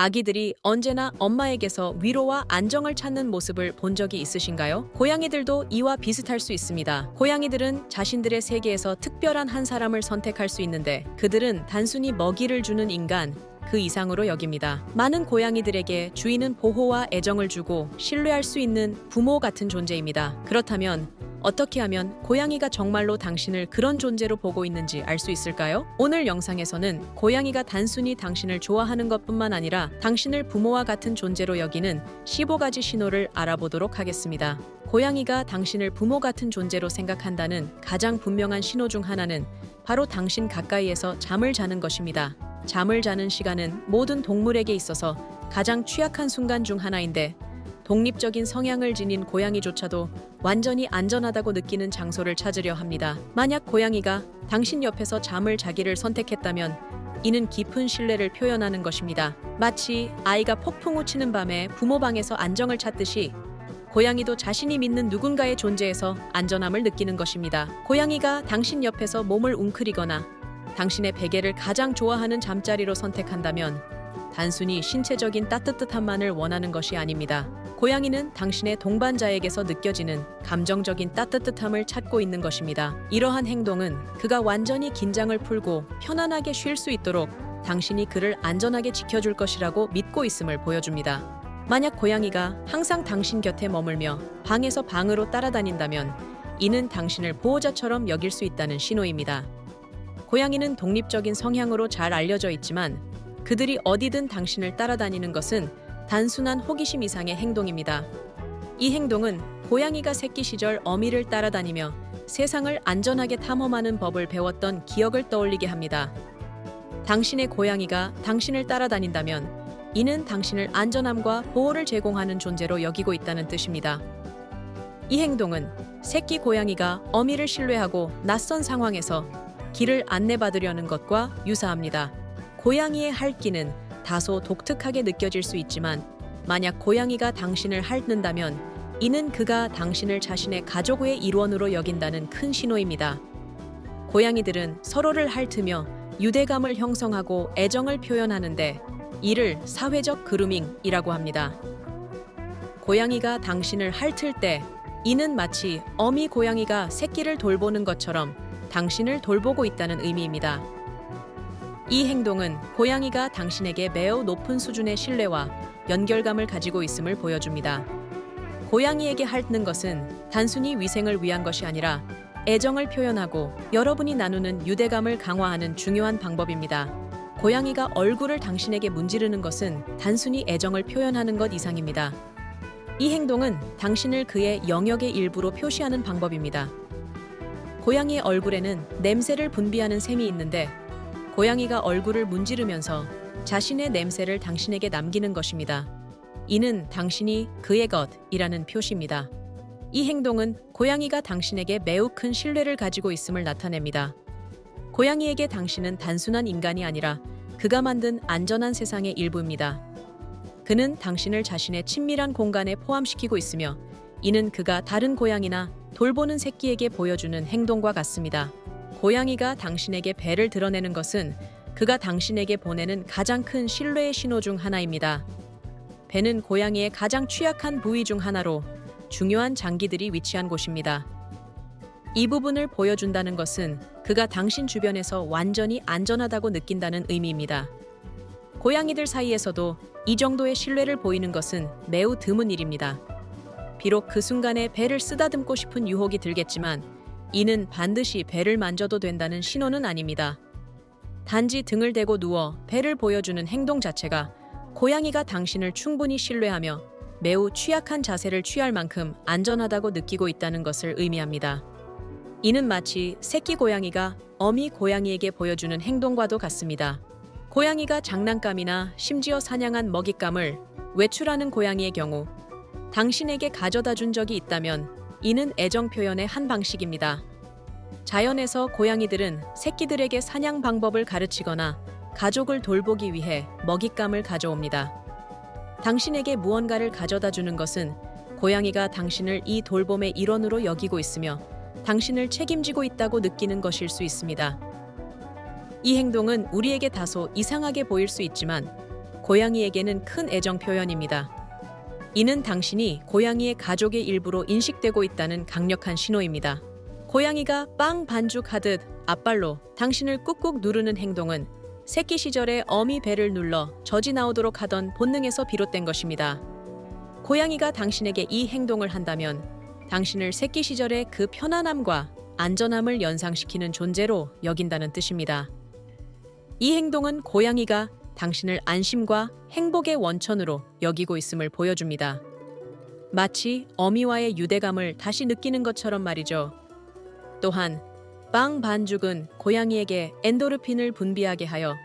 아기들이 언제나 엄마에게서 위로와 안정을 찾는 모습을 본 적이 있으신가요? 고양이들도 이와 비슷할 수 있습니다. 고양이들은 자신들의 세계에서 특별한 한 사람을 선택할 수 있는데 그들은 단순히 먹이를 주는 인간, 그 이상으로 여깁니다. 많은 고양이들에게 주인은 보호와 애정을 주고 신뢰할 수 있는 부모 같은 존재입니다. 그렇다면 어떻게 하면 고양이가 정말로 당신을 그런 존재로 보고 있는지 알 수 있을까요? 오늘 영상에서는 고양이가 단순히 당신을 좋아하는 것뿐만 아니라 당신을 부모와 같은 존재로 여기는 15가지 신호를 알아보도록 하겠습니다. 고양이가 당신을 부모 같은 존재로 생각한다는 가장 분명한 신호 중 하나는 바로 당신 가까이에서 잠을 자는 것입니다. 잠을 자는 시간은 모든 동물에게 있어서 가장 취약한 순간 중 하나인데 독립적인 성향을 지닌 고양이조차도 완전히 안전하다고 느끼는 장소를 찾으려 합니다. 만약 고양이가 당신 옆에서 잠을 자기를 선택했다면 이는 깊은 신뢰를 표현하는 것입니다. 마치 아이가 폭풍 우치는 밤에 부모 방에서 안정을 찾듯이 고양이도 자신이 믿는 누군가의 존재에서 안전함을 느끼는 것입니다. 고양이가 당신 옆에서 몸을 웅크리거나 당신의 베개를 가장 좋아하는 잠자리로 선택한다면 단순히 신체적인 따뜻함만을 원하는 것이 아닙니다. 고양이는 당신의 동반자에게서 느껴지는 감정적인 따뜻함을 찾고 있는 것입니다. 이러한 행동은 그가 완전히 긴장을 풀고 편안하게 쉴 수 있도록 당신이 그를 안전하게 지켜줄 것이라고 믿고 있음을 보여줍니다. 만약 고양이가 항상 당신 곁에 머물며 방에서 방으로 따라다닌다면 이는 당신을 보호자처럼 여길 수 있다는 신호입니다. 고양이는 독립적인 성향으로 잘 알려져 있지만 그들이 어디든 당신을 따라다니는 것은 단순한 호기심 이상의 행동입니다. 이 행동은 고양이가 새끼 시절 어미를 따라다니며 세상을 안전하게 탐험하는 법을 배웠던 기억을 떠올리게 합니다. 당신의 고양이가 당신을 따라다닌다면 이는 당신을 안전함과 보호를 제공하는 존재로 여기고 있다는 뜻입니다. 이 행동은 새끼 고양이가 어미를 신뢰하고 낯선 상황에서 길을 안내받으려는 것과 유사합니다. 고양이의 핥기는 다소 독특하게 느껴질 수 있지만 만약 고양이가 당신을 핥는다면 이는 그가 당신을 자신의 가족의 일원으로 여긴다는 큰 신호입니다. 고양이들은 서로를 핥으며 유대감을 형성하고 애정을 표현하는데 이를 사회적 그루밍이라고 합니다. 고양이가 당신을 핥을 때 이는 마치 어미 고양이가 새끼를 돌보는 것처럼 당신을 돌보고 있다는 의미입니다. 이 행동은 고양이가 당신에게 매우 높은 수준의 신뢰와 연결감을 가지고 있음을 보여줍니다. 고양이에게 핥는 것은 단순히 위생을 위한 것이 아니라 애정을 표현하고 여러분이 나누는 유대감을 강화하는 중요한 방법입니다. 고양이가 얼굴을 당신에게 문지르는 것은 단순히 애정을 표현하는 것 이상입니다. 이 행동은 당신을 그의 영역의 일부로 표시하는 방법입니다. 고양이의 얼굴에는 냄새를 분비하는 샘이 있는데 고양이가 얼굴을 문지르면서 자신의 냄새를 당신에게 남기는 것입니다. 이는 당신이 그의 것이라는 표시입니다. 이 행동은 고양이가 당신에게 매우 큰 신뢰를 가지고 있음을 나타냅니다. 고양이에게 당신은 단순한 인간이 아니라 그가 만든 안전한 세상의 일부입니다. 그는 당신을 자신의 친밀한 공간에 포함시키고 있으며 이는 그가 다른 고양이나 돌보는 새끼에게 보여주는 행동과 같습니다. 고양이가 당신에게 배를 드러내는 것은 그가 당신에게 보내는 가장 큰 신뢰의 신호 중 하나입니다. 배는 고양이의 가장 취약한 부위 중 하나로 중요한 장기들이 위치한 곳입니다. 이 부분을 보여준다는 것은 그가 당신 주변에서 완전히 안전하다고 느낀다는 의미입니다. 고양이들 사이에서도 이 정도의 신뢰를 보이는 것은 매우 드문 일입니다. 비록 그 순간에 배를 쓰다듬고 싶은 유혹이 들겠지만 이는 반드시 배를 만져도 된다는 신호는 아닙니다. 단지 등을 대고 누워 배를 보여주는 행동 자체가 고양이가 당신을 충분히 신뢰하며 매우 취약한 자세를 취할 만큼 안전하다고 느끼고 있다는 것을 의미합니다. 이는 마치 새끼 고양이가 어미 고양이에게 보여주는 행동과도 같습니다. 고양이가 장난감이나 심지어 사냥한 먹잇감을 외출하는 고양이의 경우 당신에게 가져다 준 적이 있다면 이는 애정 표현의 한 방식입니다. 자연에서 고양이들은 새끼들에게 사냥 방법을 가르치거나 가족을 돌보기 위해 먹잇감을 가져옵니다. 당신에게 무언가를 가져다 주는 것은 고양이가 당신을 이 돌봄의 일원으로 여기고 있으며 당신을 책임지고 있다고 느끼는 것일 수 있습니다. 이 행동은 우리에게 다소 이상하게 보일 수 있지만 고양이에게는 큰 애정 표현입니다. 이는 당신이 고양이의 가족의 일부로 인식되고 있다는 강력한 신호입니다. 고양이가 빵 반죽하듯 앞발로 당신을 꾹꾹 누르는 행동은 새끼 시절에 어미 배를 눌러 젖이 나오도록 하던 본능에서 비롯된 것입니다. 고양이가 당신에게 이 행동을 한다면 당신을 새끼 시절의 그 편안함과 안전함을 연상시키는 존재로 여긴다는 뜻입니다. 이 행동은 고양이가 당신을 안심과 행복의 원천으로 여기고 있음을 보여줍니다. 마치 어미와의 유대감을 다시 느끼는 것처럼 말이죠. 또한 빵 반죽은 고양이에게 엔도르핀을 분비하게 하여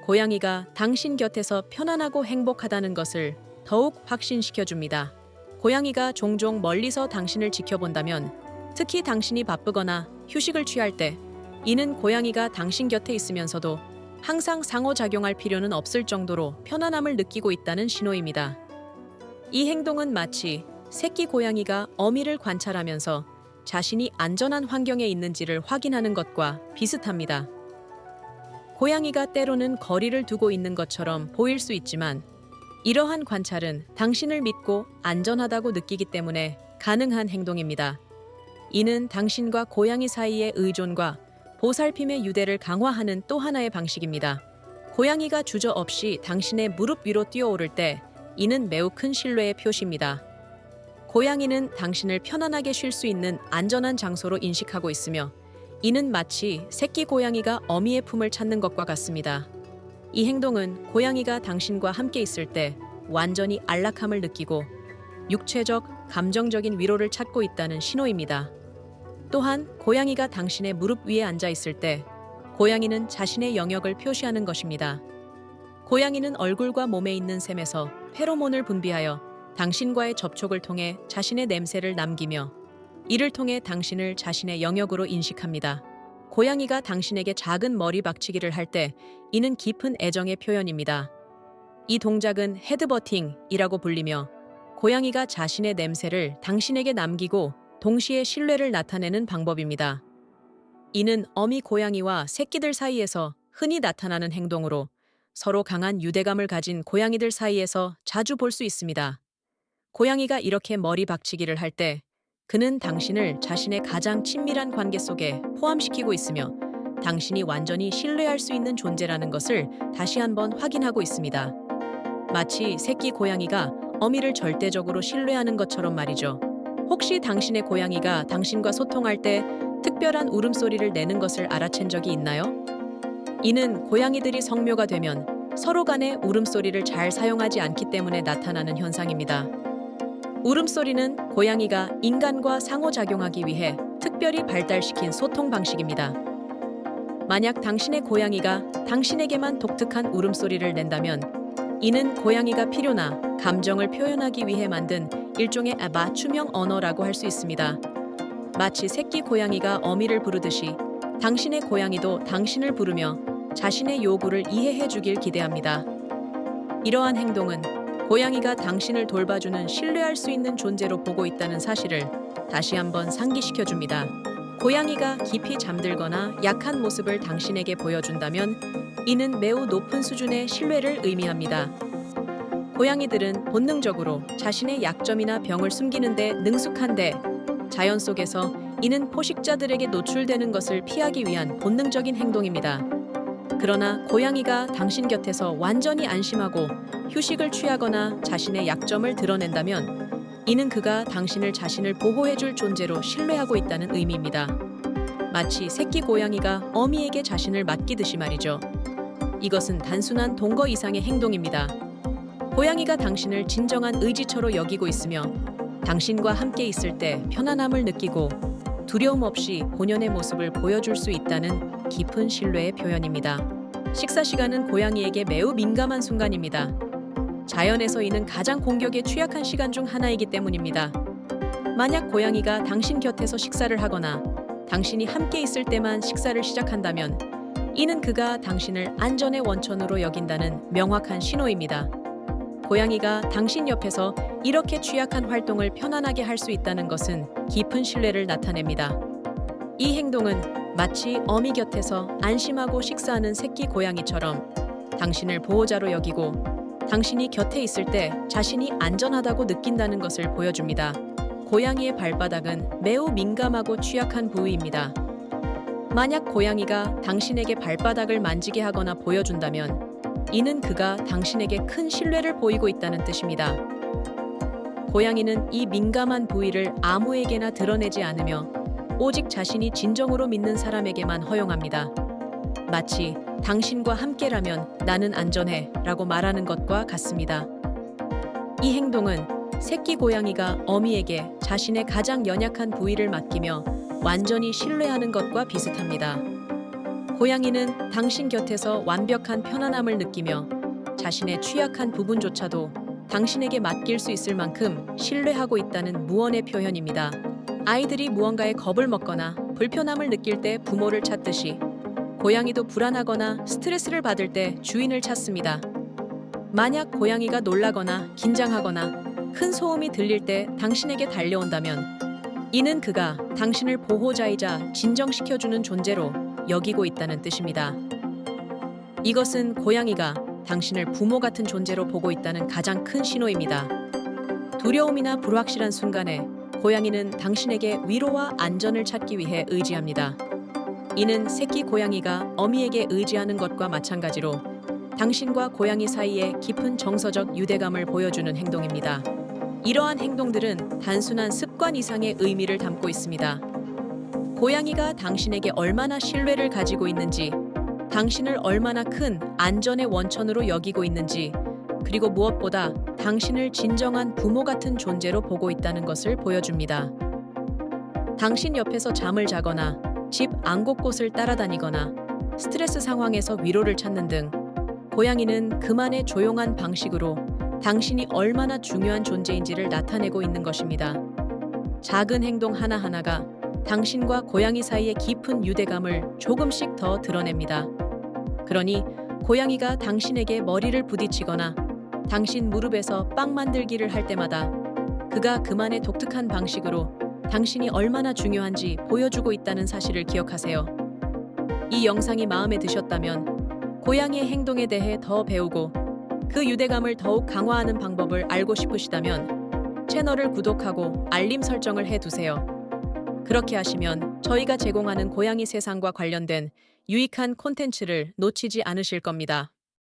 고양이가 당신 곁에서 편안하고 행복하다는 것을 더욱 확신시켜줍니다. 고양이가 종종 멀리서 당신을 지켜본다면, 특히 당신이 바쁘거나 휴식을 취할 때, 이는 고양이가 당신 곁에 있으면서도 항상 상호작용할 필요는 없을 정도로 편안함을 느끼고 있다는 신호입니다. 이 행동은 마치 새끼 고양이가 어미를 관찰하면서 자신이 안전한 환경에 있는지를 확인하는 것과 비슷합니다. 고양이가 때로는 거리를 두고 있는 것처럼 보일 수 있지만, 이러한 관찰은 당신을 믿고 안전하다고 느끼기 때문에 가능한 행동입니다. 이는 당신과 고양이 사이의 의존과 보살핌의 유대를 강화하는 또 하나의 방식입니다. 고양이가 주저없이 당신의 무릎 위로 뛰어오를 때, 이는 매우 큰 신뢰의 표시입니다. 고양이는 당신을 편안하게 쉴 수 있는 안전한 장소로 인식하고 있으며, 이는 마치 새끼 고양이가 어미의 품을 찾는 것과 같습니다. 이 행동은 고양이가 당신과 함께 있을 때 완전히 안락함을 느끼고 육체적, 감정적인 위로를 찾고 있다는 신호입니다. 또한 고양이가 당신의 무릎 위에 앉아 있을 때 고양이는 자신의 영역을 표시하는 것입니다. 고양이는 얼굴과 몸에 있는 샘에서 페로몬을 분비하여 당신과의 접촉을 통해 자신의 냄새를 남기며, 이를 통해 당신을 자신의 영역으로 인식합니다. 고양이가 당신에게 작은 머리 박치기를 할 때, 이는 깊은 애정의 표현입니다. 이 동작은 헤드버팅이라고 불리며, 고양이가 자신의 냄새를 당신에게 남기고 동시에 신뢰를 나타내는 방법입니다. 이는 어미 고양이와 새끼들 사이에서 흔히 나타나는 행동으로, 서로 강한 유대감을 가진 고양이들 사이에서 자주 볼 수 있습니다. 고양이가 이렇게 머리 박치기를 할 때, 그는 당신을 자신의 가장 친밀한 관계 속에 포함시키고 있으며, 당신이 완전히 신뢰할 수 있는 존재라는 것을 다시 한번 확인하고 있습니다. 마치 새끼 고양이가 어미를 절대적으로 신뢰하는 것처럼 말이죠. 혹시 당신의 고양이가 당신과 소통할 때 특별한 울음소리를 내는 것을 알아챈 적이 있나요? 이는 고양이들이 성묘가 되면 서로 간의 울음소리를 잘 사용하지 않기 때문에 나타나는 현상입니다. 울음소리는 고양이가 인간과 상호작용하기 위해 특별히 발달시킨 소통 방식입니다. 만약 당신의 고양이가 당신에게만 독특한 울음소리를 낸다면, 이는 고양이가 필요나 감정을 표현하기 위해 만든 일종의 맞춤형 언어라고 할 수 있습니다. 마치 새끼 고양이가 어미를 부르듯이 당신의 고양이도 당신을 부르며 자신의 요구를 이해해 주길 기대합니다. 이러한 행동은 고양이가 당신을 돌봐주는 신뢰할 수 있는 존재로 보고 있다는 사실을 다시 한번 상기시켜 줍니다. 고양이가 깊이 잠들거나 약한 모습을 당신에게 보여준다면, 이는 매우 높은 수준의 신뢰를 의미합니다. 고양이들은 본능적으로 자신의 약점이나 병을 숨기는 데 능숙한데, 자연 속에서 이는 포식자들에게 노출되는 것을 피하기 위한 본능적인 행동입니다. 그러나 고양이가 당신 곁에서 완전히 안심하고 휴식을 취하거나 자신의 약점을 드러낸다면, 이는 그가 당신을 자신을 보호해줄 존재로 신뢰하고 있다는 의미입니다. 마치 새끼 고양이가 어미에게 자신을 맡기듯이 말이죠. 이것은 단순한 동거 이상의 행동입니다. 고양이가 당신을 진정한 의지처로 여기고 있으며, 당신과 함께 있을 때 편안함을 느끼고 두려움 없이 본연의 모습을 보여줄 수 있다는 깊은 신뢰의 표현입니다. 식사 시간은 고양이에게 매우 민감한 순간입니다. 자연에서 이는 가장 공격에 취약한 시간 중 하나이기 때문입니다. 만약 고양이가 당신 곁에서 식사를 하거나 당신이 함께 있을 때만 식사를 시작한다면, 이는 그가 당신을 안전의 원천으로 여긴다는 명확한 신호입니다. 고양이가 당신 옆에서 이렇게 취약한 활동을 편안하게 할 수 있다는 것은 깊은 신뢰를 나타냅니다. 이 행동은 마치 어미 곁에서 안심하고 식사하는 새끼 고양이처럼 당신을 보호자로 여기고 당신이 곁에 있을 때 자신이 안전하다고 느낀다는 것을 보여줍니다. 고양이의 발바닥은 매우 민감하고 취약한 부위입니다. 만약 고양이가 당신에게 발바닥을 만지게 하거나 보여준다면 이는 그가 당신에게 큰 신뢰를 보이고 있다는 뜻입니다. 고양이는 이 민감한 부위를 아무에게나 드러내지 않으며 오직 자신이 진정으로 믿는 사람에게만 허용합니다. 마치 당신과 함께라면 나는 안전해 라고 말하는 것과 같습니다. 이 행동은 새끼 고양이가 어미에게 자신의 가장 연약한 부위를 맡기며 완전히 신뢰하는 것과 비슷합니다. 고양이는 당신 곁에서 완벽한 편안함을 느끼며 자신의 취약한 부분조차도 당신에게 맡길 수 있을 만큼 신뢰하고 있다는 무언의 표현입니다. 아이들이 무언가에 겁을 먹거나 불편함을 느낄 때 부모를 찾듯이 고양이도 불안하거나 스트레스를 받을 때 주인을 찾습니다. 만약 고양이가 놀라거나 긴장하거나 큰 소음이 들릴 때 당신에게 달려온다면 이는 그가 당신을 보호자이자 진정시켜주는 존재로 여기고 있다는 뜻입니다. 이것은 고양이가 당신을 부모 같은 존재로 보고 있다는 가장 큰 신호입니다. 두려움이나 불확실한 순간에 고양이는 당신에게 위로와 안전을 찾기 위해 의지합니다. 이는 새끼 고양이가 어미에게 의지하는 것과 마찬가지로 당신과 고양이 사이에 깊은 정서적 유대감을 보여주는 행동입니다. 이러한 행동들은 단순한 습관 이상의 의미를 담고 있습니다. 고양이가 당신에게 얼마나 신뢰를 가지고 있는지, 당신을 얼마나 큰 안전의 원천으로 여기고 있는지, 그리고 무엇보다 당신을 진정한 부모 같은 존재로 보고 있다는 것을 보여줍니다. 당신 옆에서 잠을 자거나 집 안 곳곳을 따라다니거나 스트레스 상황에서 위로를 찾는 등 고양이는 그만의 조용한 방식으로 당신이 얼마나 중요한 존재인지를 나타내고 있는 것입니다. 작은 행동 하나하나가 당신과 고양이 사이의 깊은 유대감을 조금씩 더 드러냅니다. 그러니 고양이가 당신에게 머리를 부딪히거나 당신 무릎에서 빵 만들기를 할 때마다 그가 그만의 독특한 방식으로 당신이 얼마나 중요한지 보여주고 있다는 사실을 기억하세요. 이 영상이 마음에 드셨다면 고양이의 행동에 대해 더 배우고 그 유대감을 더욱 강화하는 방법을 알고 싶으시다면 채널을 구독하고 알림 설정을 해두세요. 그렇게 하시면 저희가 제공하는 고양이 세상과 관련된 유익한 콘텐츠를 놓치지 않으실 겁니다.